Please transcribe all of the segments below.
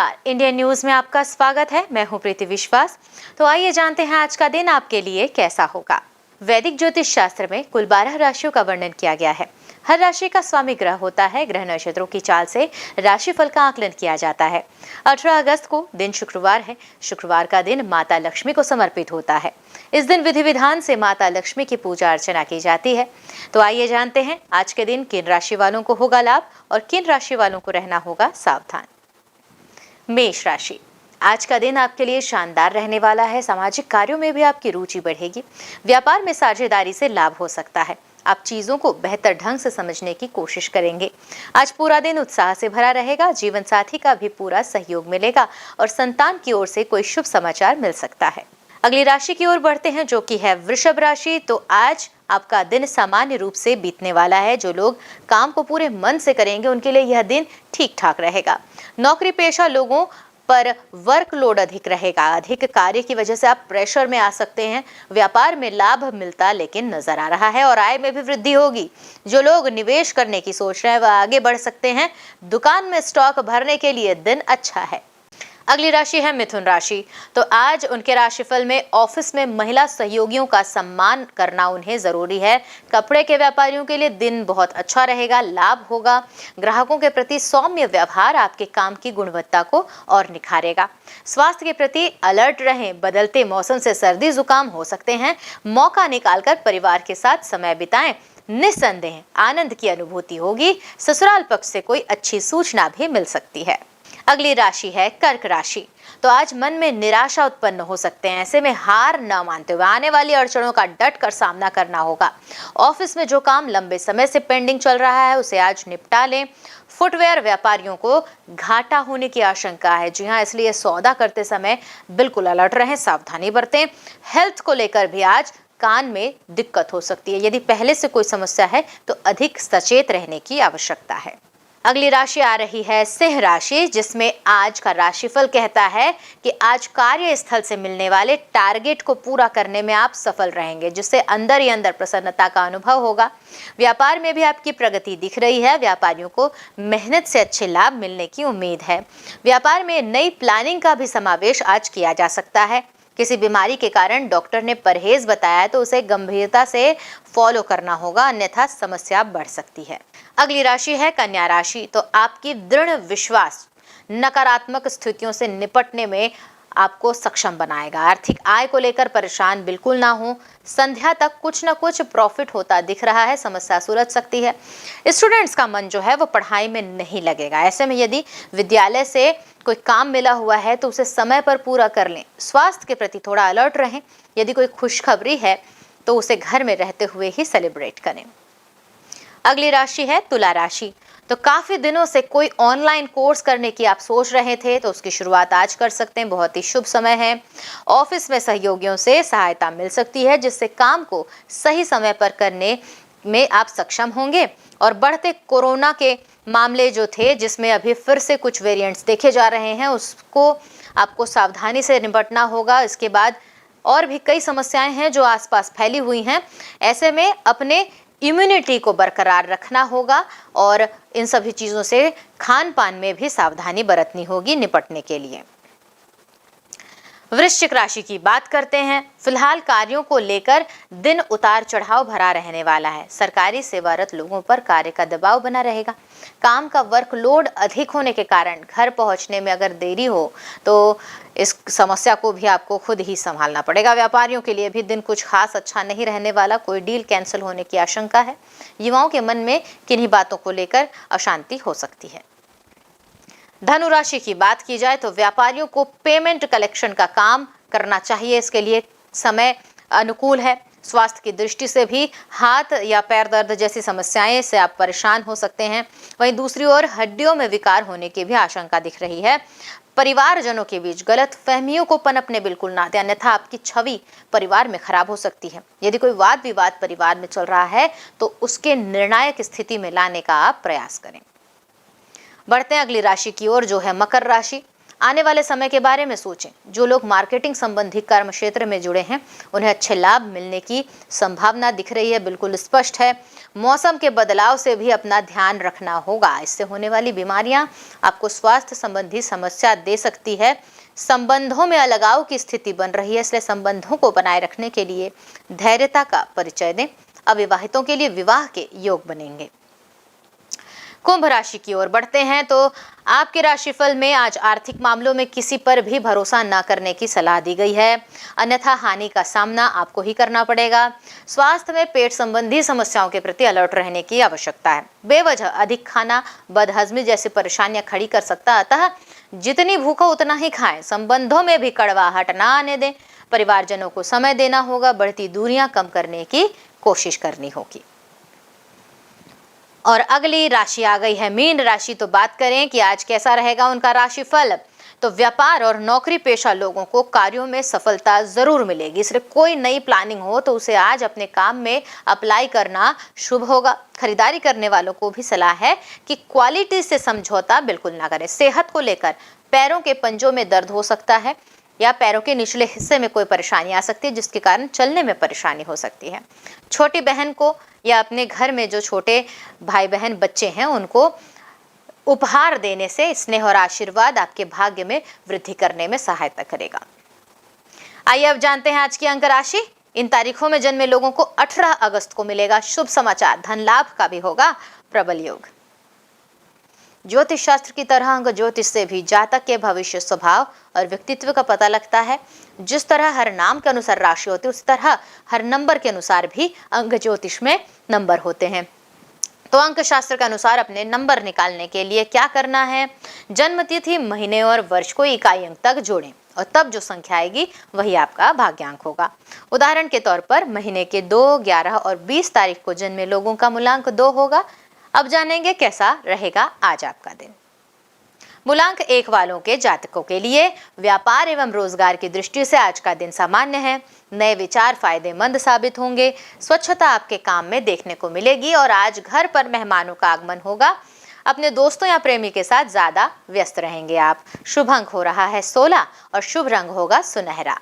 नमस्कार, Indian news में आपका स्वागत है। मैं हूं प्रीति विश्वास। तो आइए जानते हैं आज का दिन आपके लिए कैसा होगा। वैदिक ज्योतिष शास्त्र में कुल 12 राशियों का वर्णन किया गया है। हर राशि का स्वामी ग्रह होता है। ग्रह नक्षत्रों की चाल से राशिफल का आकलन किया जाता है। 18 अगस्त को दिन शुक्रवार है। शुक्रवार का दिन माता लक्ष्मी को समर्पित होता है। इस दिन विधि विधान से माता लक्ष्मी की पूजा अर्चना की जाती है। तो आइए जानते हैं आज के दिन किन राशि वालों को होगा लाभ और किन राशि वालों को रहना होगा सावधान। मेष राशि, आज का दिन आपके लिए शानदार रहने वाला है। सामाजिक कार्यों में भी आपकी रुचि बढ़ेगी। व्यापार में साझेदारी से लाभ हो सकता है। आप चीजों को बेहतर ढंग से समझने की कोशिश करेंगे। आज पूरा दिन उत्साह से भरा रहेगा। जीवन साथी का भी पूरा सहयोग मिलेगा और संतान की ओर से कोई शुभ समाचार मिल सकता है। अगली राशि की ओर बढ़ते हैं, जो कि है वृषभ राशि। तो आज आपका दिन सामान्य रूप से बीतने वाला है। जो लोग काम को पूरे मन से करेंगे उनके लिए यह दिन ठीक ठाक रहेगा। नौकरी पेशा लोगों पर वर्कलोड अधिक रहेगा। अधिक कार्य की वजह से आप प्रेशर में आ सकते हैं। व्यापार में लाभ मिलता लेकिन नजर आ रहा है और आय में भी वृद्धि होगी। जो लोग निवेश करने की सोच रहे हैं वह आगे बढ़ सकते हैं। दुकान में स्टॉक भरने के लिए दिन अच्छा है। अगली राशि है मिथुन राशि। तो आज उनके राशिफल में ऑफिस में महिला सहयोगियों का सम्मान करना उन्हें जरूरी है। कपड़े के व्यापारियों के लिए दिन बहुत अच्छा रहेगा। लाभ होगा। ग्राहकों के प्रति सौम्य व्यवहार आपके काम की गुणवत्ता को और निखारेगा। स्वास्थ्य के प्रति अलर्ट रहें। बदलते मौसम से सर्दी जुकाम हो सकते हैं। मौका निकालकर परिवार के साथ समय बिताएं। निस्संदेह आनंद की अनुभूति होगी। ससुराल पक्ष से कोई अच्छी सूचना भी मिल सकती है। अगली राशि है कर्क राशि। तो आज मन में निराशा उत्पन्न हो सकते हैं। ऐसे में हार न मानते हुए आने वाली अड़चनों का डट कर सामना करना होगा। ऑफिस में जो काम लंबे समय से पेंडिंग चल रहा है उसे आज निपटा लें। फुटवेयर व्यापारियों को घाटा होने की आशंका है। जी हाँ, इसलिए सौदा करते समय बिल्कुल अलर्ट रहें, सावधानी बरतें। हेल्थ को लेकर भी आज कान में दिक्कत हो सकती है। यदि पहले से कोई समस्या है तो अधिक सचेत रहने की आवश्यकता है। अगली राशि आ रही है सिंह राशि, जिसमें आज का राशिफल कहता है कि आज कार्यस्थल से मिलने वाले टारगेट को पूरा करने में आप सफल रहेंगे, जिससे अंदर ही अंदर प्रसन्नता का अनुभव होगा। व्यापार में भी आपकी प्रगति दिख रही है। व्यापारियों को मेहनत से अच्छे लाभ मिलने की उम्मीद है। व्यापार में नई प्लानिंग का भी समावेश आज किया जा सकता है। किसी बीमारी के कारण डॉक्टर ने परहेज बताया है तो उसे गंभीरता से फॉलो करना होगा, अन्यथा समस्या बढ़ सकती है। अगली राशि है कन्या राशि। तो आपकी दृढ़ विश्वास नकारात्मक स्थितियों से निपटने में आपको सक्षम बनाएगा। आर्थिक आय को लेकर परेशान बिल्कुल ना हो। संध्या तक कुछ न कुछ प्रॉफिट होता दिख रहा है। समस्या सुलझ सकती है। स्टूडेंट्स का मन जो है वो पढ़ाई में नहीं लगेगा। ऐसे में यदि विद्यालय से कोई काम मिला हुआ है तो उसे समय पर पूरा कर लें। स्वास्थ्य के प्रति थोड़ा अलर्ट रहें। यदि कोई खुशखबरी है तो उसे घर में रहते हुए ही सेलिब्रेट करें। अगली राशि है तुला राशि। तो काफी दिनों से कोई ऑनलाइन कोर्स करने की आप सोच रहे थे तो उसकी शुरुआत आज कर सकते हैं। बहुत ही शुभ समय है। ऑफिस में सहयोगियों से सहायता मिल सकती है, जिससे काम को सही समय पर करने में आप सक्षम होंगे। और बढ़ते कोरोना के मामले जो थे, जिसमें अभी फिर से कुछ वेरिएंट्स देखे जा रहे हैं, उसको आपको सावधानी से निपटना होगा। इसके बाद और भी कई समस्याएं हैं जो आसपास फैली हुई हैं। ऐसे में अपने इम्यूनिटी को बरकरार रखना होगा और इन सभी चीजों से खान पान में भी सावधानी बरतनी होगी निपटने के लिए। वृश्चिक राशि की बात करते हैं। फिलहाल कार्यों को लेकर दिन उतार चढ़ाव भरा रहने वाला है। सरकारी सेवारत लोगों पर कार्य का दबाव बना रहेगा। काम का वर्कलोड अधिक होने के कारण घर पहुंचने में अगर देरी हो तो इस समस्या को भी आपको खुद ही संभालना पड़ेगा। व्यापारियों के लिए भी दिन कुछ खास अच्छा नहीं रहने वाला। कोई डील कैंसिल होने की आशंका है। युवाओं के मन में किन्हीं बातों को लेकर अशांति हो सकती है। धनु राशि की बात की जाए तो व्यापारियों को पेमेंट कलेक्शन का काम करना चाहिए। इसके लिए समय अनुकूल है। स्वास्थ्य की दृष्टि से भी हाथ या पैर दर्द जैसी समस्याएं से आप परेशान हो सकते हैं। वहीं दूसरी ओर हड्डियों में विकार होने की भी आशंका दिख रही है। परिवारजनों के बीच गलत फहमियों को पनपने बिल्कुल ना दें, अन्यथा आपकी छवि परिवार में खराब हो सकती है। यदि कोई वाद विवाद परिवार में चल रहा है तो उसके निर्णायक स्थिति में लाने का आप प्रयास करें। बढ़ते हैं अगली राशि की ओर, जो है मकर राशि। आने वाले समय के बारे में सोचें। जो लोग मार्केटिंग संबंधी कर्म क्षेत्र में जुड़े हैं उन्हें अच्छे लाभ मिलने की संभावना दिख रही है, बिल्कुल स्पष्ट है। मौसम के बदलाव से भी अपना ध्यान रखना होगा। इससे होने वाली बीमारियां आपको स्वास्थ्य संबंधी समस्या दे सकती है। संबंधों में अलगाव की स्थिति बन रही है, इसलिए संबंधों को बनाए रखने के लिए धैर्यता का परिचय दें। अविवाहितों के लिए विवाह के योग बनेंगे। कुंभ राशि की ओर बढ़ते हैं तो आपके राशिफल में आज आर्थिक मामलों में किसी पर भी भरोसा न करने की सलाह दी गई है, अन्यथा हानि का सामना आपको ही करना पड़ेगा। स्वास्थ्य में पेट संबंधी समस्याओं के प्रति अलर्ट रहने की आवश्यकता है। बेवजह अधिक खाना बदहजमी जैसी परेशानियां खड़ी कर सकता है, अतः जितनी भूख हो उतना ही खाएं। संबंधों में भी कड़वाहट ना आने दें। परिवारजनों को समय देना होगा। बढ़ती दूरियां कम करने की कोशिश करनी होगी। और अगली राशि आ गई है मीन राशि। तो बात करें कि आज कैसा रहेगा उनका राशिफल। तो व्यापार और नौकरी पेशा लोगों को कार्यों में सफलता जरूर मिलेगी। सिर्फ कोई नई प्लानिंग हो तो उसे आज अपने काम में अप्लाई करना शुभ होगा। खरीदारी करने वालों को भी सलाह है कि क्वालिटी से समझौता बिल्कुल ना करें। सेहत को लेकर पैरों के पंजों में दर्द हो सकता है या पैरों के निचले हिस्से में कोई परेशानी आ सकती है, जिसके कारण चलने में परेशानी हो सकती है। छोटी बहन को या अपने घर में जो छोटे भाई बहन बच्चे हैं उनको उपहार देने से स्नेह और आशीर्वाद आपके भाग्य में वृद्धि करने में सहायता करेगा। आइए अब जानते हैं आज की अंक राशि। इन तारीखों में जन्मे लोगों को 18 अगस्त को मिलेगा शुभ समाचार, धन लाभ का भी होगा प्रबल योग। ज्योतिष शास्त्र की तरह अंक ज्योतिष से भी जातक के भविष्य, स्वभाव और व्यक्तित्व का पता लगता है। जिस तरह हर नाम के अनुसार राशि होती है उसी तरह हर नंबर के अनुसार भी अंक ज्योतिष में नंबर होते हैं। तो अंक शास्त्र के अनुसार अपने नंबर निकालने के लिए क्या करना है, जन्म तिथि, महीने और वर्ष को इकाई अंक तक जोड़ें और तब जो संख्या आएगी वही आपका भाग्यांक होगा। उदाहरण के तौर पर महीने के 2, 11 और 20 तारीख को जन्मे लोगों का मूलांक 2 होगा। अब जानेंगे कैसा रहेगा आज आपका दिन। मूलांक 1 वालों के जातकों के लिए व्यापार एवं रोजगार की दृष्टि से आज का दिन सामान्य है। नए विचार फायदेमंद साबित होंगे। स्वच्छता आपके काम में देखने को मिलेगी और आज घर पर मेहमानों का आगमन होगा। अपने दोस्तों या प्रेमी के साथ ज्यादा व्यस्त रहेंगे आप। शुभ अंक हो रहा है 16 और शुभ रंग होगा सुनहरा।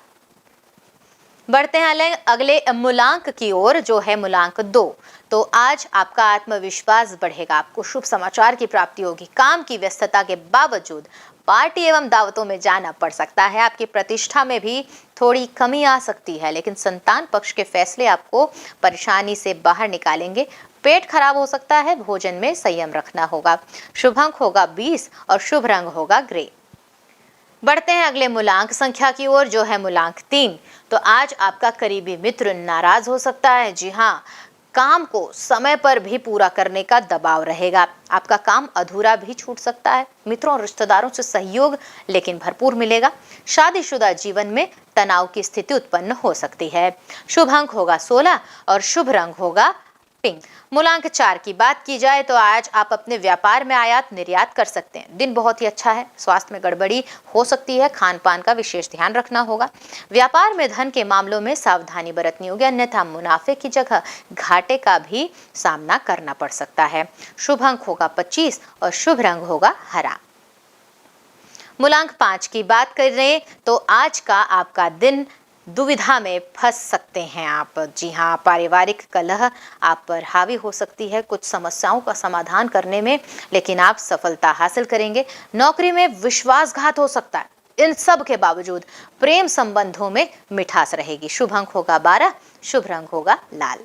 बढ़ते हैं अगले मूलांक की ओर जो है मूलांक 2। तो आज आपका आत्मविश्वास बढ़ेगा। आपको शुभ समाचार की प्राप्ति होगी। काम की व्यस्तता के बावजूद पार्टी एवं दावतों में जाना पड़ सकता है। आपकी प्रतिष्ठा में भी थोड़ी कमी आ सकती है, लेकिन संतान पक्ष के फैसले आपको परेशानी से बाहर निकालेंगे। पेट खराब हो सकता है, भोजन में संयम रखना होगा। शुभ अंक होगा 20 और शुभ रंग होगा ग्रे। बढ़ते हैं अगले मूलांक संख्या की ओर जो है मूलांक 3। तो आज आपका करीबी मित्र नाराज हो सकता है। जी हाँ, काम को समय पर भी पूरा करने का दबाव रहेगा। आपका काम अधूरा भी छूट सकता है। मित्रों और रिश्तेदारों से सहयोग लेकिन भरपूर मिलेगा। शादीशुदा जीवन में तनाव की स्थिति उत्पन्न हो सकती है। शुभ अंक होगा 16 और शुभ रंग होगा पिंक। मूलांक 4 की बात की जाए तो आज आप अपने व्यापार में आयात निर्यात कर सकते हैं। दिन बहुत ही अच्छा है। स्वास्थ्य में गड़बड़ी हो सकती है, खान पान का विशेष ध्यान रखना होगा। व्यापार में धन के मामलों में सावधानी बरतनी होगी, अन्यथा मुनाफे की जगह घाटे का भी सामना करना पड़ सकता है। शुभ अंक होगा 25 और शुभ रंग होगा हरा। मूलांक 5 की बात करें तो आज का आपका दिन दुविधा में फंस सकते हैं आप। जी हाँ, पारिवारिक कलह आप पर हावी हो सकती है कुछ समस्याओं का समाधान करने में, लेकिन आप सफलता हासिल करेंगे। नौकरी में विश्वासघात हो सकता है। इन सब के बावजूद प्रेम संबंधों में मिठास रहेगी। शुभ अंक होगा 12, शुभ रंग होगा लाल।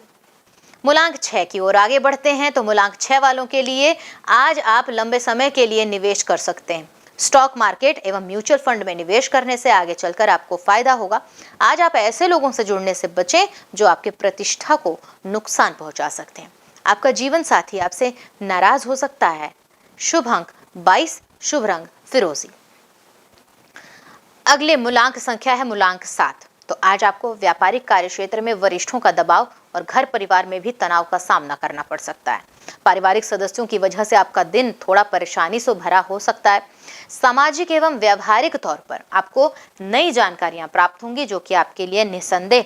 मूलांक 6 की ओर आगे बढ़ते हैं तो मूलांक 6 वालों के लिए आज आप लंबे समय के लिए निवेश कर सकते हैं। स्टॉक मार्केट एवं म्यूचुअल फंड में निवेश करने से आगे चलकर आपको फायदा होगा। आज आप ऐसे लोगों से जुड़ने से बचें जो आपके प्रतिष्ठा को नुकसान पहुंचा सकते हैं। आपका जीवन साथी आपसे नाराज हो सकता है। शुभ अंक 22, शुभ रंग फिरोजी। अगले मूलांक संख्या है मूलांक 7। तो आज आपको व्यापारिक कार्य क्षेत्र में वरिष्ठों का दबाव और घर परिवार में भी तनाव का सामना करना पड़ सकता है। पारिवारिक सदस्यों की वजह से आपका दिन थोड़ा परेशानी से भरा हो सकता है। सामाजिक एवं व्यवहारिक तौर पर आपको नई जानकारियां प्राप्त होंगी जो कि आपके लिए निसंदेह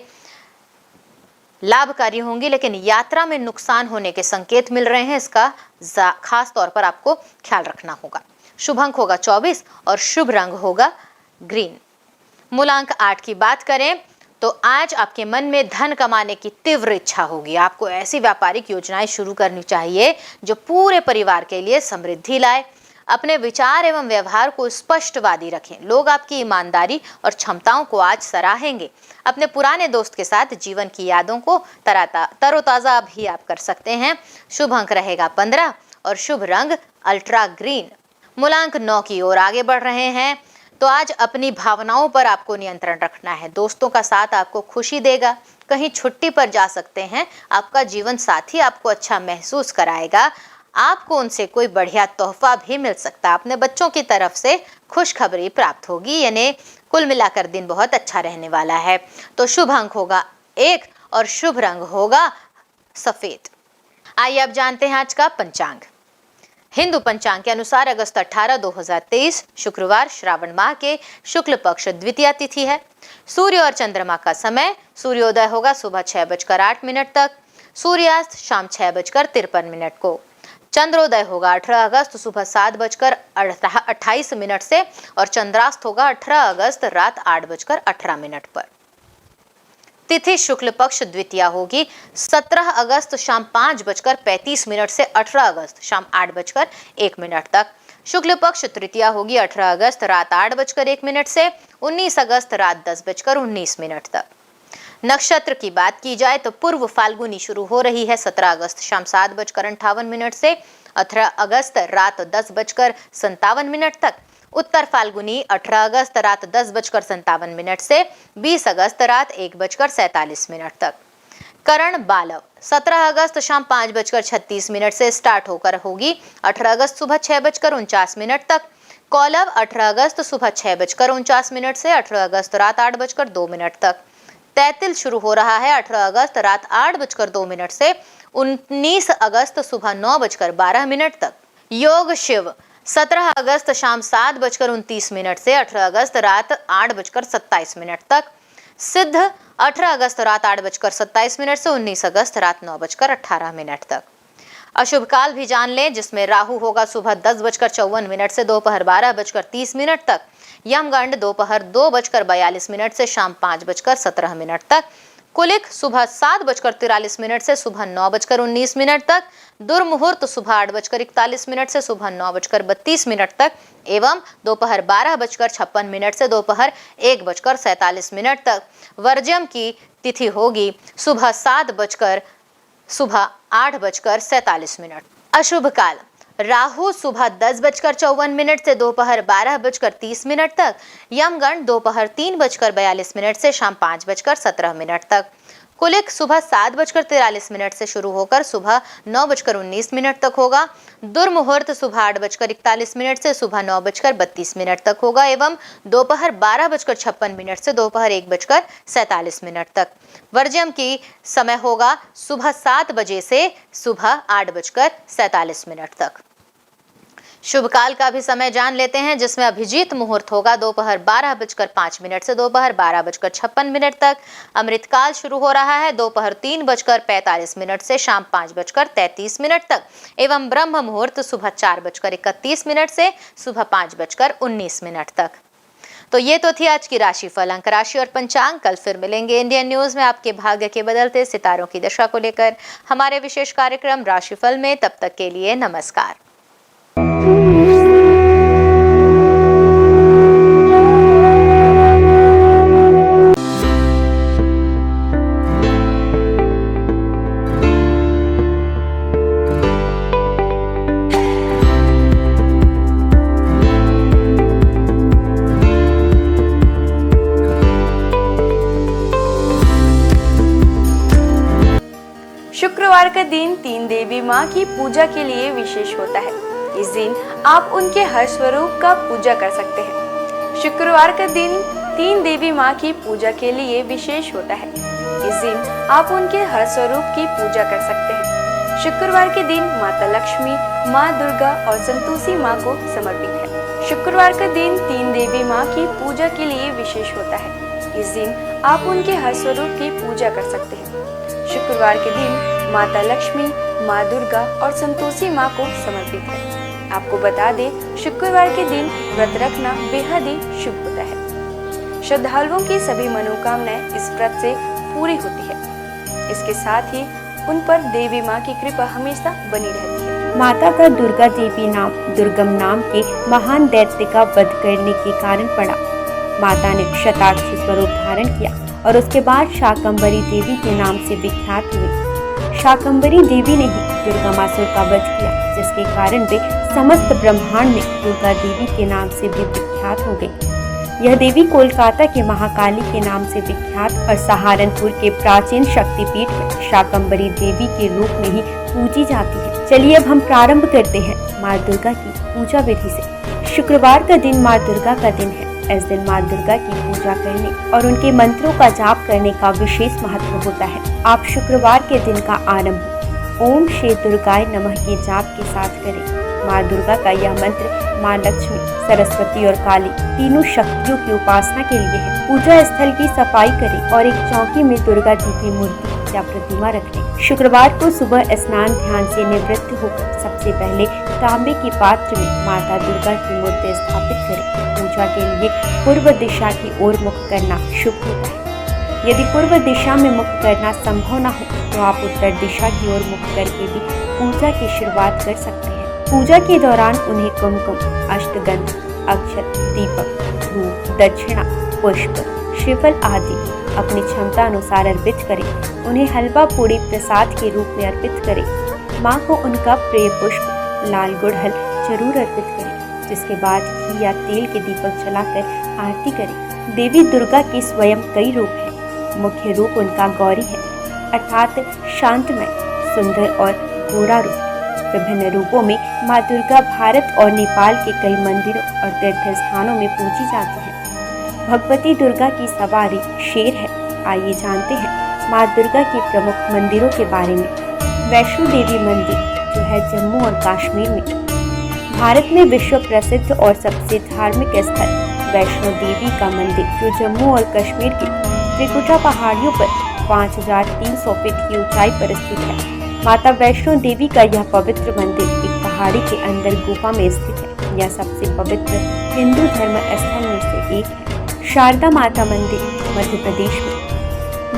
लाभकारी होंगी, लेकिन यात्रा में नुकसान होने के संकेत मिल रहे हैं। इसका खास तौर पर आपको ख्याल रखना होगा। शुभ अंक होगा 24 और शुभ रंग होगा ग्रीन। मूलांक 8 की बात करें तो आज आपके मन में धन कमाने की तीव्र इच्छा होगी। आपको ऐसी व्यापारिक योजनाएं शुरू करनी चाहिए जो पूरे परिवार के लिए समृद्धि लाए। अपने विचार एवं व्यवहार को स्पष्टवादी रखें। लोग आपकी ईमानदारी और क्षमताओं को आज सराहेंगे। अपने पुराने दोस्त के साथ जीवन की यादों को तरोताजा भी आप कर सकते हैं। शुभ अंक रहेगा 15 और शुभ रंग अल्ट्रा ग्रीन। मूलांक 9 की ओर आगे बढ़ रहे हैं तो आज अपनी भावनाओं पर आपको नियंत्रण रखना है। दोस्तों का साथ आपको खुशी देगा। कहीं छुट्टी पर जा सकते हैं। आपका जीवन साथी आपको अच्छा महसूस कराएगा। आपको उनसे कोई बढ़िया तोहफा भी मिल सकता है। अपने बच्चों की तरफ से खुशखबरी प्राप्त होगी। यानी कुल मिलाकर दिन बहुत अच्छा रहने वाला है। तो शुभ अंक होगा 1 और शुभ रंग होगा सफेद। आइए अब जानते हैं आज का पंचांग। हिंदू पंचांग के अनुसार अगस्त 18, 2023 शुक्रवार श्रावण माह के शुक्ल पक्ष द्वितीया तिथि है। सूर्य और चंद्रमा का समय सूर्योदय होगा सुबह 6:08 तक, सूर्यास्त शाम 6:53 को। चंद्रोदय होगा 18 अगस्त सुबह 7:28 से और चंद्रास्त होगा 18 अगस्त रात 8:18 पर। तिथि शुक्ल पक्ष द्वितीया होगी 17 अगस्त शाम 5:35 से 18 अगस्त शाम 8:01 तक। शुक्ल पक्ष तृतीया होगी 18 अगस्त रात 8:01 से 19 अगस्त रात 10:19 तक। नक्षत्र की बात की जाए तो पूर्व फाल्गुनी शुरू हो रही है 17 अगस्त शाम 7:58 से 18 अगस्त रात 10:57 तक। उत्तर फाल्गुनी 18 अगस्त रात 10:57 से 20 अगस्त रात 1:47 तक। करण बालव 17 अगस्त शाम 5:36 से स्टार्ट होकर होगी 18 अगस्त सुबह 6:49 तक। कौलव 18 अगस्त सुबह 6:49 से 18 अगस्त रात 8:02 तक। तैतिल शुरू हो रहा है 18 अगस्त रात 8:02 से 19 अगस्त सुबह 9:12 तक। योग शिव 17 अगस्त शाम 7:29 से 18 अगस्त रात 8:27 तक। सिद्ध 18 अगस्त रात 8:27 से 19 अगस्त रात 9:18 तक। अशुभ काल भी जान लें जिसमें राहु होगा सुबह 10:54 से दोपहर 12:30 तक। यमगंड दोपहर 2:42 से शाम 5:17 तक। कुलिक सुबह 7:43 से सुबह 9:19 तक। दुर्मुहूर्त सुबह 8:41 से सुबह 9:32 तक एवं दोपहर 12:56 से दोपहर 1:47 तक। वर्ज्यम की तिथि होगी सुबह 8:47। अशुभ काल राहु सुबह 10:54 से दोपहर 12:30 तक। यमगंड दोपहर 3:42 से शाम 5:17 तक। कुलिक सुबह 7:43 से शुरू होकर सुबह 9:19 तक होगा। दुर्मुहूर्त सुबह 8:41 से सुबह 9:32 तक होगा एवं दोपहर 12:56 से दोपहर 1:47 तक। वर्ज्यम की समय होगा सुबह 7 बजे से सुबह 8:47 तक। शुभ काल का भी समय जान लेते हैं जिसमें अभिजीत मुहूर्त होगा दोपहर 12:05 से दोपहर 12:56 तक। अमृत काल शुरू हो रहा है दोपहर 3:45 से शाम 5:33 तक एवं ब्रह्म मुहूर्त सुबह 4:31 से सुबह 5:19 तक। तो ये तो थी आज की राशिफल, अंक राशि और पंचांग। कल फिर मिलेंगे इंडियन न्यूज में आपके भाग्य के बदलते सितारों की दशा को लेकर हमारे विशेष कार्यक्रम राशिफल में। तब तक के लिए नमस्कार। शुक्रवार का दिन तीन देवी माँ की पूजा के लिए विशेष होता है। इस दिन आप उनके हर स्वरूप का पूजा कर सकते हैं। शुक्रवार का दिन तीन देवी माँ की पूजा के लिए विशेष होता है। इस दिन आप उनके हर स्वरूप की पूजा कर सकते हैं। शुक्रवार के दिन माता लक्ष्मी, माँ दुर्गा और संतोषी माँ को समर्पित है। शुक्रवार का दिन तीन देवी माँ की पूजा के लिए विशेष होता है। इस दिन आप उनके हर स्वरूप की पूजा कर सकते हैं। शुक्रवार के दिन माता लक्ष्मी, माँ दुर्गा और संतोषी माँ को समर्पित है। आपको बता दें, शुक्रवार के दिन व्रत रखना बेहद ही शुभ होता है। श्रद्धालुओं की सभी मनोकामनाएं इस व्रत से पूरी होती है। इसके साथ ही उन पर देवी माँ की कृपा हमेशा बनी रहती है। माता का दुर्गा देवी नाम दुर्गम नाम के महान दैत्य का वध करने के कारण पड़ा। माता ने शताक्षी स्वरूप धारण किया और उसके बाद शाकंभरी देवी के नाम से विख्यात हुई। शाकंभरी देवी ने ही दुर्गमासुर का वध किया, जिसके कारण वे समस्त ब्रह्मांड में दुर्गा देवी के नाम से भी विख्यात हो गई। यह देवी कोलकाता के महाकाली के नाम से विख्यात और सहारनपुर के प्राचीन शक्तिपीठ में शाकंभरी देवी के रूप में ही पूजी जाती है। चलिए अब हम प्रारंभ करते हैं माँ दुर्गा की पूजा विधि से। शुक्रवार का दिन माँ दुर्गा का दिन है। इस दिन माँ दुर्गा की पूजा करने और उनके मंत्रों का जाप करने का विशेष महत्व होता है। आप शुक्रवार के दिन का आरंभ ओम श्री दुर्गाय नमः के जाप के साथ करें। माँ दुर्गा का यह मंत्र माँ लक्ष्मी, सरस्वती और काली तीनों शक्तियों की उपासना के लिए है। पूजा स्थल की सफाई करें और एक चौकी में दुर्गा जी की मूर्ति या प्रतिमा रख लें। शुक्रवार को सुबह स्नान ध्यान से निवृत्त होकर सबसे पहले तांबे के पात्र में माता दुर्गा की मूर्ति स्थापित करें। पूजा के लिए पूर्व दिशा की ओर मुख करना शुभ होता है। यदि पूर्व दिशा में मुख करना संभव न हो तो आप उत्तर दिशा की ओर मुख करके भी पूजा की शुरुआत कर सकते हैं। पूजा के दौरान उन्हें कुमकुम, अष्टगंध, अक्षत, दीपक, धूप, दक्षिणा, पुष्प, श्रीफल आदि अपनी क्षमता अनुसार अर्पित करें। उन्हें हलवा पूड़ी प्रसाद के रूप में अर्पित करें। माँ को उनका प्रिय पुष्प लाल गुड़हल जरूर अर्पित करें, जिसके बाद घी या तेल के दीपक जलाकर आरती करें। देवी दुर्गा के स्वयं कई रूप हैं। मुख्य रूप उनका गौरी है, अर्थात शांतमय, सुंदर और घोड़ा रूप। विभिन्न रूपों में माँ दुर्गा भारत और नेपाल के कई मंदिरों और तीर्थ स्थानों में पूजी जाती है। भगवती दुर्गा की सवारी शेर है। आइए जानते हैं माँ दुर्गा के प्रमुख मंदिरों के बारे में। वैष्णो देवी मंदिर जो है जम्मू और कश्मीर में। भारत में विश्व प्रसिद्ध और सबसे धार्मिक स्थल वैष्णो देवी का मंदिर जो जम्मू और कश्मीर के त्रिकुटा पहाड़ियों पर 5300 फीट की ऊंचाई पर स्थित है। माता वैष्णो देवी का यह पवित्र मंदिर एक पहाड़ी के अंदर गुफा में स्थित है। यह सबसे पवित्र हिंदू धर्म स्थल में से एक है। शारदा माता मंदिर मध्य प्रदेश में।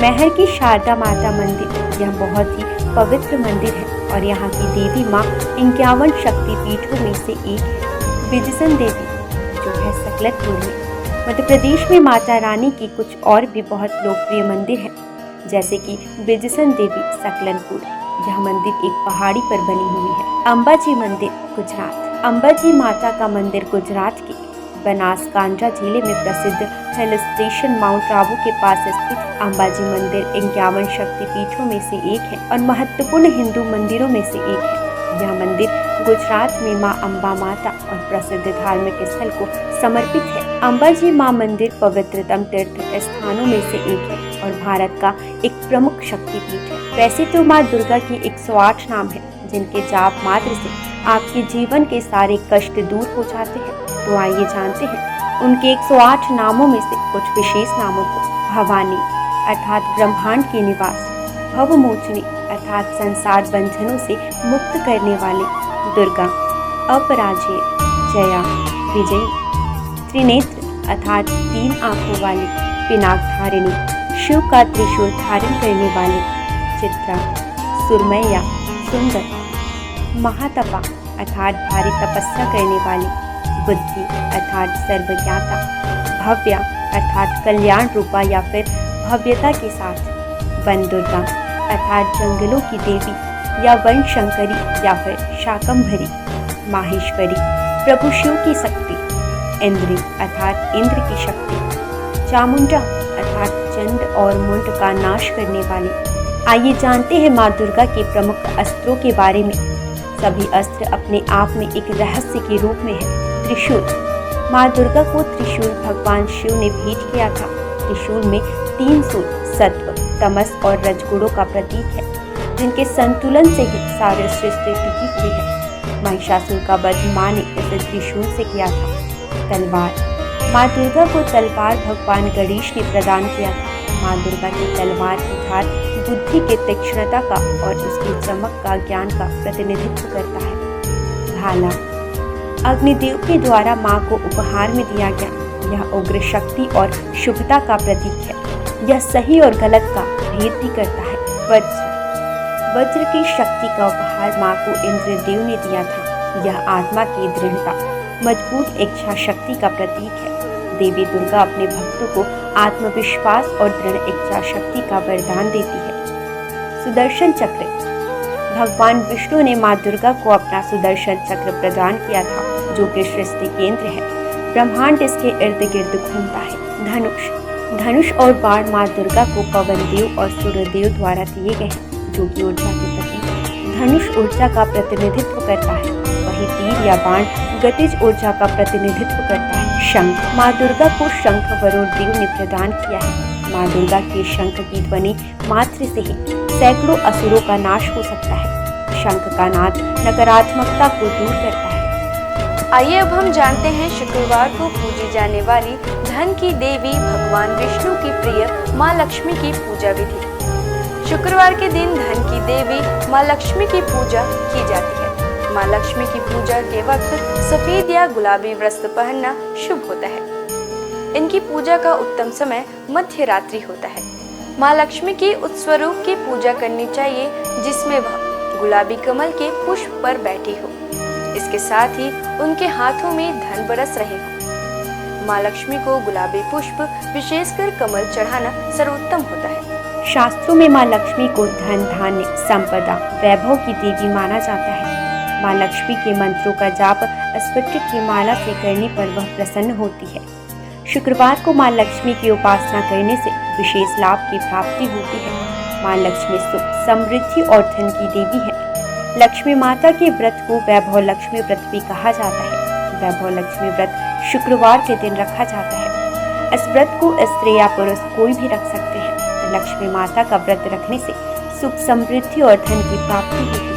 महर की शारदा माता मंदिर यह बहुत ही पवित्र मंदिर है और यहाँ की देवी माँ 51 शक्तिपीठों में से एक है। विजयसन देवी जो है सकलतपुर में। मध्य प्रदेश में माता रानी की कुछ और भी बहुत लोकप्रिय मंदिर हैं, जैसे कि विजयसन देवी सकलनपुर। यह मंदिर एक पहाड़ी पर बनी हुई है। अंबाजी मंदिर गुजरात। अंबाजी माता का मंदिर गुजरात के बनासकांठा जिले में प्रसिद्ध हिल स्टेशन माउंट आबू के पास स्थित अंबाजी मंदिर 51 शक्तिपीठों में से एक है और महत्वपूर्ण हिंदू मंदिरों में से एक है। यह मंदिर गुजरात में मां अंबा माता और प्रसिद्ध धार्मिक स्थल को समर्पित है। अंबाजी मां मंदिर पवित्रतम तीर्थ स्थानों में से एक है और भारत का एक प्रमुख शक्तिपीठ है। वैसे तो मां दुर्गा की 108 नाम है, जिनके जाप मात्र से आपके जीवन के सारे कष्ट दूर हो जाते हैं। तो आइए जानते हैं उनके 108 नामों में से कुछ विशेष नामों को। भवानी अर्थात ब्रह्मांड की निवास, भवमोचनी अर्थात संसार बंधनों से मुक्त करने वाली, दुर्गा अपराजेय, जया विजयी, त्रिनेत्र अर्थात 3 आंखों वाली, पिनाकधारिणी शिव का त्रिशूल धारण करने वाली, चित्रा सुरमैया सुंदर, महातपा अर्थात भारी तपस्या करने वाली, बुद्धि अर्थात सर्वज्ञाता, भव्या अर्थात कल्याण रूपा या फिर भव्यता के साथ, वन दुर्गा अर्थात जंगलों की देवी या वन शंकरी या फिर शाकंभरी, माहेश्वरी प्रभु शिव की शक्ति, इंद्री अर्थात इंद्र की शक्ति, चामुंडा अर्थात चंड और मुंड का नाश करने वाली। आइए जानते हैं माँ दुर्गा के प्रमुख अस्त्रों के बारे में। सभी अस्त्र अपने आप में एक रहस्य के रूप में है। त्रिशूल। माँ दुर्गा को त्रिशूल भगवान शिव ने भेंट किया था। त्रिशूल में 3 सूल सत्व, तमस और रजगुणों का प्रतीक है, जिनके संतुलन से ही सारी सृष्टि टिकी हुई है। महिषासुर का वध माँ ने इसे त्रिशूल से किया था। तलवार। माँ दुर्गा को तलवार भगवान गणेश ने प्रदान किया था। माँ दुर्गा की तलवार की धार बुद्धि के तीक्ष्णता का और उसकी चमक का ज्ञान का प्रतिनिधित्व करता है। भाला। अग्निदेव के द्वारा माँ को उपहार में दिया गया। यह उग्र शक्ति और शुभता का प्रतीक है। यह सही और गलत का भेद भी करता है। वज्र की शक्ति का उपहार माँ को इंद्रदेव ने दिया था। यह आत्मा की दृढ़ता, मजबूत इच्छा शक्ति का प्रतीक है। देवी दुर्गा अपने भक्तों को आत्मविश्वास और दृढ़ इच्छा शक्ति का वरदान देती है। सुदर्शन चक्र। भगवान विष्णु ने माँ दुर्गा को अपना सुदर्शन चक्र प्रदान किया था, जो कि सृष्टि केंद्र है। ब्रह्मांड इसके इर्द गिर्द घूमता है। धनुष और बाण माँ दुर्गा को पवन देव और सूर्यदेव द्वारा दिए गए हैं, जो कि ऊर्जा के प्रतीक। धनुष ऊर्जा का प्रतिनिधित्व करता है, वही तीर या बाण गतिज ऊर्जा का प्रतिनिधित्व करता है। शंख। माँ दुर्गा को शंख वरुण देव ने प्रदान किया है। माँ दुर्गा के शंख की ध्वनि मात्र से ही सैकड़ों असुरों का नाश हो सकता है। शंख का नाद नकारात्मकता को दूर करता है। आइए अब हम जानते हैं शुक्रवार को पूजी जाने वाली धन की देवी भगवान विष्णु की प्रिय माँ लक्ष्मी की पूजा विधि। शुक्रवार के दिन धन की देवी माँ लक्ष्मी की पूजा की जाती है। माँ लक्ष्मी की पूजा के वक्त सफेद या गुलाबी वस्त्र पहनना शुभ होता है। इनकी पूजा का उत्तम समय मध्य रात्रि होता है। माँ लक्ष्मी के उस स्वरूप की पूजा करनी चाहिए जिसमें वह गुलाबी कमल के पुष्प पर बैठी हो। इसके साथ ही उनके हाथों में धन बरस रहे हो। माँ लक्ष्मी को गुलाबी पुष्प विशेषकर कमल चढ़ाना सर्वोत्तम होता है। शास्त्रों में माँ लक्ष्मी को धन, धान्य, संपदा, वैभव की देवी माना जाता है। माँ लक्ष्मी के मंत्रों का जाप स्फटिक की माला से करने पर वह प्रसन्न होती है। शुक्रवार को माँ लक्ष्मी की उपासना करने से विशेष लाभ की प्राप्ति होती है। माँ लक्ष्मी सुख, समृद्धि और धन की देवी है। लक्ष्मी माता के व्रत को वैभव लक्ष्मी व्रत भी कहा जाता है। वैभव लक्ष्मी व्रत शुक्रवार के दिन रखा जाता है। इस व्रत को स्त्री या पुरुष कोई भी रख सकते हैं। लक्ष्मी माता का व्रत रखने से सुख, समृद्धि और धन की प्राप्ति होती है।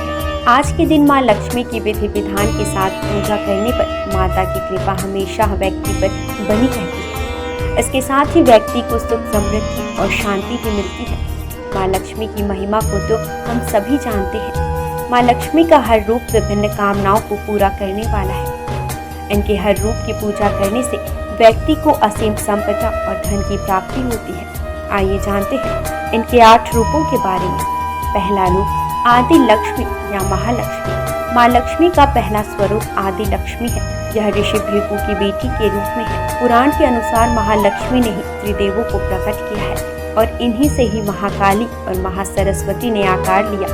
आज के दिन माँ लक्ष्मी की विधि विधान के साथ पूजा करने पर माता की कृपा हमेशा व्यक्ति पर बनी रहती है। इसके साथ ही व्यक्ति को सुख, समृद्धि और शांति भी मिलती है। माँ लक्ष्मी की महिमा को तो हम सभी जानते हैं। माँ लक्ष्मी का हर रूप विभिन्न कामनाओं को पूरा करने वाला है। इनके हर रूप की पूजा करने से व्यक्ति को असीम संपदा और धन की प्राप्ति होती है। आइए जानते हैं इनके 8 रूपों के बारे में। पहला रूप आदि लक्ष्मी या महालक्ष्मी। माँ लक्ष्मी का पहला स्वरूप आदि लक्ष्मी है। यह ऋषि भृगु की बेटी के रूप में है। पुराण के अनुसार महालक्ष्मी ने ही त्रिदेवों को प्रकट किया है और इन्हीं से ही महाकाली और महासरस्वती ने आकार लिया।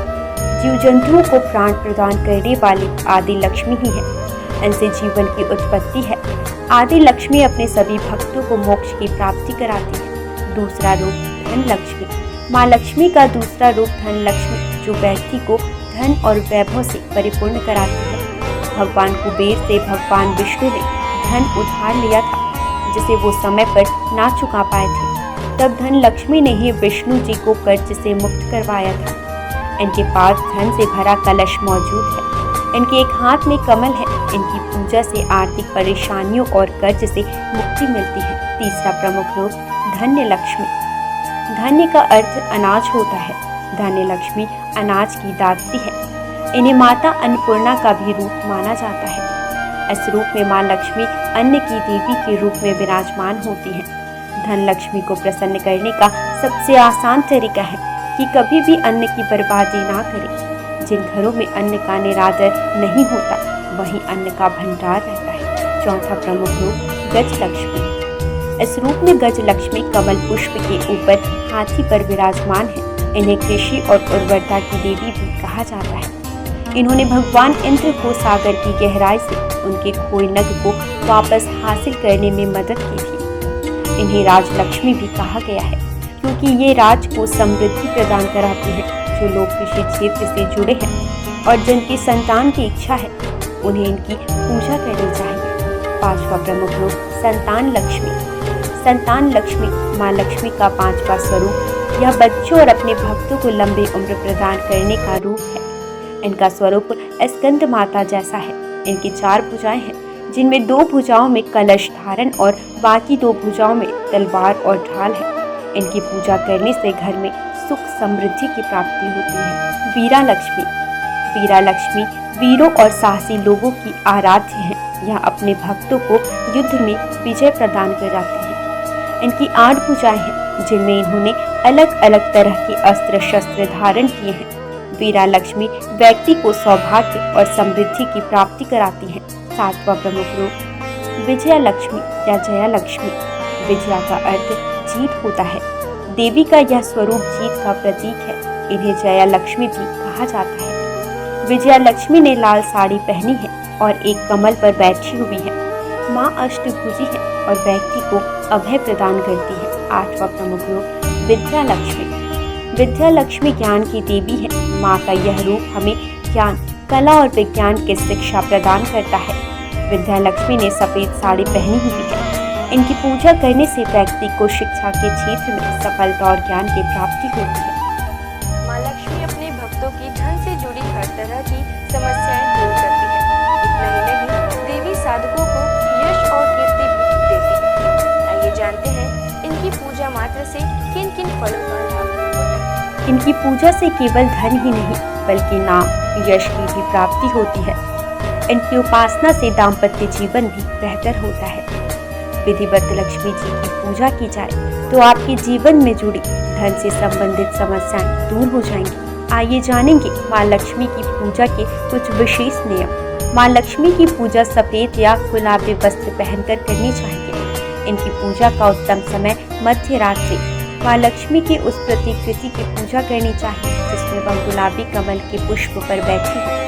जीव जंतुओं को प्राण प्रदान करने वाली आदि लक्ष्मी ही है। इनसे जीवन की उत्पत्ति है। आदि लक्ष्मी अपने सभी भक्तों को मोक्ष की प्राप्ति कराती है। दूसरा रूप धन लक्ष्मी। माँ लक्ष्मी का दूसरा रूप धन लक्ष्मी, जो व्यक्ति को धन और वैभव से परिपूर्ण कराती है। भगवान कुबेर से भगवान विष्णु ने धन उधार लिया था, जिसे वो समय पर ना चुका पाए थे। तब धन लक्ष्मी ने ही विष्णु जी को कर्ज से मुक्त करवाया था। इनके पास धन से भरा कलश मौजूद है। इनके एक हाथ में कमल है। इनकी पूजा से आर्थिक परेशानियों और कर्ज से मुक्ति मिलती है। तीसरा प्रमुख रूप धन्य लक्ष्मी। धन्य का अर्थ अनाज होता है। धन्य लक्ष्मी अनाज की दात्री है। इन्हें माता अन्नपूर्णा का भी रूप माना जाता है। इस रूप में माँ लक्ष्मी अन्न की देवी के रूप में विराजमान होती है। धन लक्ष्मी को प्रसन्न करने का सबसे आसान तरीका है कि कभी भी अन्न की बर्बादी ना करें। जिन घरों में अन्न का निरादर नहीं होता, वहीं अन्न का भंडार रहता है। चौथा प्रमुख रूप गज लक्ष्मी। इस रूप में गज लक्ष्मी कमल पुष्प के ऊपर हाथी पर विराजमान है। इन्हें कृषि और उर्वरता की देवी भी कहा जाता है। इन्होंने भगवान इंद्र को सागर की गहराई से उनके खोए नग को वापस हासिल करने में मदद की थी। इन्हें राजलक्ष्मी भी कहा गया है, क्योंकि ये राज को समृद्धि प्रदान कराती है। जो लोग कृषि क्षेत्र से जुड़े हैं और जिनकी संतान की इच्छा है, उन्हें इनकी पूजा करनी चाहिए। पांचवा प्रमुख रूप संतान लक्ष्मी। संतान लक्ष्मी माँ लक्ष्मी का पांचवा स्वरूप। यह बच्चों और अपने भक्तों को लंबी उम्र प्रदान करने का रूप है। इनका स्वरूप स्कंद माता जैसा है। इनकी 4 भुजाएं हैं, जिनमें 2 भुजाओं में कलश धारण और बाकी 2 भुजाओं में तलवार और ढाल है। इनकी पूजा करने से घर में सुख, समृद्धि की प्राप्ति होती है। वीरा लक्ष्मी। वीरा लक्ष्मी वीरों और साहसी लोगों की आराध्य है। यह अपने भक्तों को युद्ध में विजय प्रदान कराती है। इनकी 8 भुजाएं हैं जिनमें इन्होंने अलग अलग तरह के अस्त्र शस्त्र धारण किए हैं। वीरा लक्ष्मी व्यक्ति को सौभाग्य और समृद्धि की प्राप्ति कराती है। 7वां प्रमुख रूप विजया लक्ष्मी या जया लक्ष्मी। विजया का अर्थ जीत होता है। देवी का यह स्वरूप जीत का प्रतीक है। इन्हें जया लक्ष्मी भी कहा जाता है। विजया लक्ष्मी ने लाल साड़ी पहनी है और एक कमल पर बैठी हुई है। माँ अष्टभुजी है और व्यक्ति को अभय प्रदान करती है। 8वां प्रमुख रूप विद्या लक्ष्मी। विद्या लक्ष्मी ज्ञान की देवी है। माँ का यह रूप हमें ज्ञान, कला और विज्ञान की शिक्षा प्रदान करता है। विद्या लक्ष्मी ने सफेद साड़ी पहनी हुई है। इनकी पूजा करने से व्यक्ति को शिक्षा के क्षेत्र में सफलता और ज्ञान की प्राप्ति होती है। माँ लक्ष्मी अपने भक्तों की धन से जुड़ी हर तरह की समस्याएं दूर करती है। इतना ही नहीं, देवी साधकों को यश और कीर्ति भी देती है। आइए जानते हैं इनकी पूजा मात्र से किन किन फलों का लाभ होता है। इनकी पूजा से केवल धन ही नहीं बल्कि नाम, यश की भी प्राप्ति होती है। इनकी उपासना से दाम्पत्य जीवन भी बेहतर होता है। विधिवत लक्ष्मी जी की पूजा की जाए तो आपके जीवन में जुड़ी धन से संबंधित समस्याएं दूर हो जाएंगी। आइए जानेंगे माँ लक्ष्मी की पूजा के कुछ विशेष नियम। माँ लक्ष्मी की पूजा सफेद या गुलाबी वस्त्र पहनकर करनी चाहिए। इनकी पूजा का उत्तम समय मध्य रात्रि। माँ लक्ष्मी की उस प्रतिकृति की पूजा करनी चाहिए जिसमें वह गुलाबी कमल के पुष्प पर बैठी हो।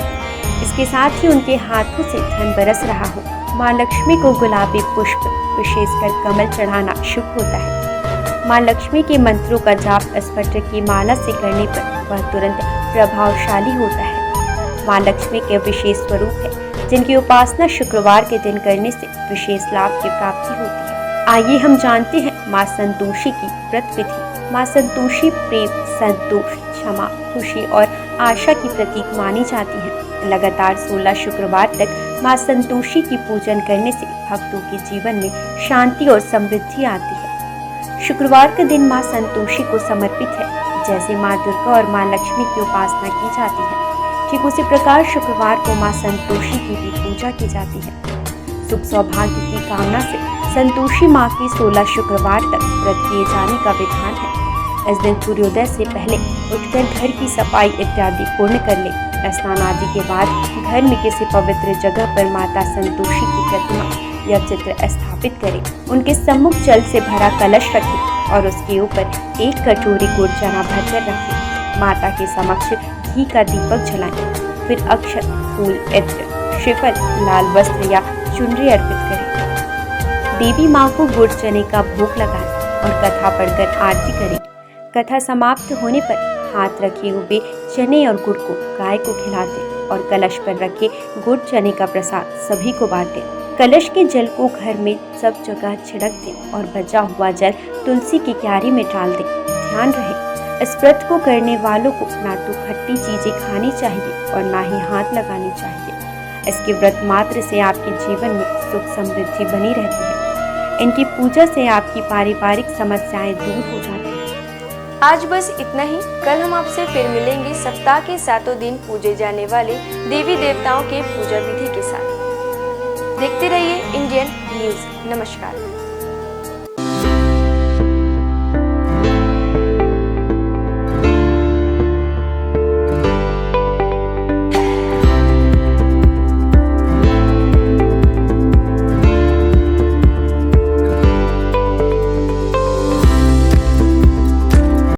इसके साथ ही उनके हाथों से धन बरस रहा हो। माँ लक्ष्मी को गुलाबी पुष्प, विशेषकर कमल चढ़ाना शुभ होता है। माँ लक्ष्मी के मंत्रों का जाप स्फटिक की माला से करने पर वह तुरंत प्रभावशाली होता है। माँ लक्ष्मी के विशेष स्वरूप है जिनकी उपासना शुक्रवार के दिन करने से विशेष लाभ की प्राप्ति होती है। आइए हम जानते हैं माँ संतोषी की व्रत विधि। माँ संतोषी प्रेम, संतोष, क्षमा, खुशी और आशा की प्रतीक मानी जाती है। लगातार 16 शुक्रवार तक माँ संतोषी की पूजन करने से भक्तों के जीवन में शांति और समृद्धि आती है। शुक्रवार का दिन माँ संतोषी को समर्पित है। जैसे माँ दुर्गा और माँ लक्ष्मी की उपासना की जाती है, ठीक उसी प्रकार शुक्रवार को माँ संतोषी की भी पूजा की जाती है। सुख सौभाग्य की कामना से संतोषी माँ की 16 शुक्रवार तक व्रत किए जाने का विधान है। इस दिन सूर्योदय से पहले उठकर घर की सफाई इत्यादि पूर्ण कर ले। स्नान आदि के बाद घर में किसी पवित्र जगह पर माता संतोषी की प्रतिमा या चित्र स्थापित करें। उनके सम्मुख जल से भरा कलश रखें और उसके ऊपर एक कटोरी गुड़ चना भरकर रखें। माता के समक्ष घी का दीपक जलाएं। फिर अक्षत, फूल, इत्र, श्रीफल, लाल वस्त्र या चुनरी अर्पित करें। देवी माँ को गुड़ चने का भोग लगाएं और कथा पढ़कर आरती करें। कथा समाप्त होने पर हाथ रखे हुए चने और गुड़ को गाय को खिला दें और कलश पर रखे गुड़ चने का प्रसाद सभी को बांटें। कलश के जल को घर में सब जगह छिड़क दें और बचा हुआ जल तुलसी की क्यारी में डाल दें। ध्यान रहे, इस व्रत को करने वालों को ना तो खट्टी चीजें खानी चाहिए और ना ही हाथ लगानी चाहिए। इसके व्रत मात्र से आपके जीवन में सुख समृद्धि बनी रहती है। इनकी पूजा से आपकी पारिवारिक समस्याएं दूर हो जाती हैं। आज बस इतना ही। कल हम आपसे फिर मिलेंगे सप्ताह के 7 दिन पूजे जाने वाले देवी देवताओं के पूजा विधि के साथ। देखते रहिए इंडियन न्यूज़। नमस्कार।